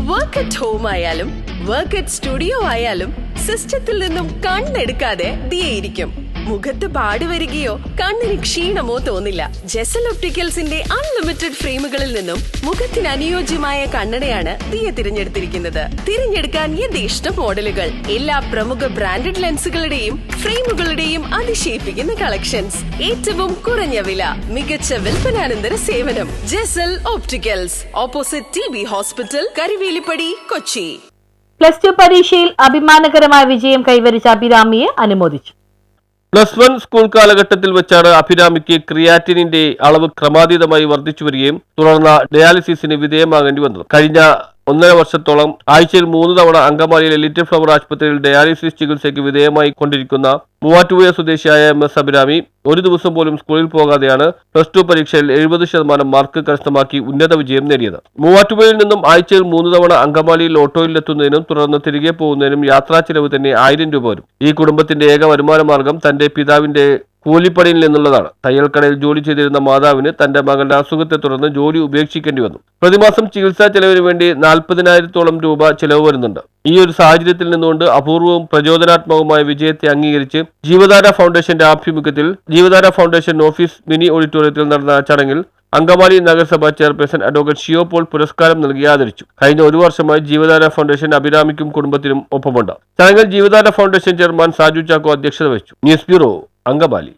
Work at home ആയാലും work at studio ആയാലും സിസ്റ്റത്തിൽ നിന്നും കണ്ണെടുക്കാതെ ദിയയിരിക്കും. മുഖത്ത് പാടി വരികയോ കണ്ണിന് ക്ഷീണമോ തോന്നില്ല. ജെസൽ ഒപ്റ്റിക്കൽസിന്റെ അൺലിമിറ്റഡ് ഫ്രെയിമുകളിൽ നിന്നും മുഖത്തിന് അനുയോജ്യമായ കണ്ണടയാണ് ദിയ തിരഞ്ഞെടുത്തിരിക്കുന്നത്. തിരഞ്ഞെടുക്കാൻ യഥേഷ്ടം മോഡലുകൾ, എല്ലാ പ്രമുഖ ബ്രാൻഡഡ് ലെൻസുകളുടെയും ഫ്രെയിമുകളുടെയും അതിശയിപ്പിക്കുന്ന കളക്ഷൻസ്, ഏറ്റവും കുറഞ്ഞ വില, മികച്ച വിൽപ്പനാനന്തര സേവനം. Jesal opticals, opposite TB hospital, Karivelippady, Kochi. +2 പരീക്ഷയിൽ അഭിമാനകരമായ വിജയം കൈവരിച്ച അഭിരാമിയെ അനുമോദിച്ചു. +1 സ്കൂൾ കാലഘട്ടത്തിൽ വെച്ചാണ് അഭിരാമിക്ക് ക്രിയാറ്റിനിന്റെ അളവ് ക്രമാതീതമായി വർദ്ധിച്ചു വരികയും തുടർന്ന് ഡയാലിസിസിന് വിധേയമാകേണ്ടി വന്നത്. കഴിഞ്ഞ 1.5 വർഷത്തോളം ആഴ്ചയിൽ 3 തവണ അങ്കമാലിയിലെ ലിറ്റിൽ ഫ്ലവർ ആശുപത്രിയിൽ ഡയാലിസിസ് ചികിത്സയ്ക്ക് വിധേയമായി കൊണ്ടിരിക്കുന്ന മൂവാറ്റുപുഴ സ്വദേശിയായ MS അഭിരാമി ഒരു ദിവസം പോലും സ്കൂളിൽ പോകാതെയാണ് +2 പരീക്ഷയിൽ 70% മാർക്ക് കരസ്ഥമാക്കി ഉന്നത വിജയം നേടിയത്. മൂവാറ്റുപുഴയിൽ നിന്നും ആഴ്ചയിൽ 3 തവണ അങ്കമാലിയിൽ ഓട്ടോയിലെത്തുന്നതിനും തുടർന്ന് തിരികെ പോകുന്നതിനും യാത്രാ ചെലവ് തന്നെ 1000 രൂപ വരും. ഈ കുടുംബത്തിന്റെ ഏക വരുമാന മാർഗം തന്റെ പിതാവിന്റെ കൂലിപ്പണിയിൽ നിന്നുള്ളതാണ്. തയ്യൽക്കടയിൽ ജോലി ചെയ്തിരുന്ന മാതാവിന് തന്റെ മകളുടെ അസുഖത്തെ തുടർന്ന് ജോലി ഉപേക്ഷിക്കേണ്ടി വന്നു. പ്രതിമാസം ചികിത്സാ ചെലവിന് വേണ്ടി 40,000-ഓളം രൂപ ചെലവ് വരുന്നുണ്ട്. ഈ ഒരു സാഹചര്യത്തിൽ നിന്നുകൊണ്ട് അപൂർവവും പ്രചോദനാത്മകവുമായ വിജയത്തെ അംഗീകരിച്ച് ജീവധാര ഫൗണ്ടേഷന്റെ ആഭിമുഖ്യത്തിൽ ജീവധാര ഫൗണ്ടേഷൻ ഓഫീസ് മിനി ഓഡിറ്റോറിയത്തിൽ നടന്ന ചടങ്ങിൽ അങ്കമാലി നഗരസഭ ചെയർപേഴ്സൺ അഡ്വക്കേറ്റ് ഷിയോ പോൾ പുരസ്കാരം നൽകി ആദരിച്ചു. കഴിഞ്ഞ 1 വർഷമായി ജീവധാര ഫൗണ്ടേഷൻ അഭിരാമിക്കും കുടുംബത്തിനും ഒപ്പമുണ്ട്. ചടങ്ങിൽ ജീവധാര ഫൗണ്ടേഷൻ ചെയർമാൻ സാജു ചാക്കോ അധ്യക്ഷത വഹിച്ചു. News bureau, Angamaly.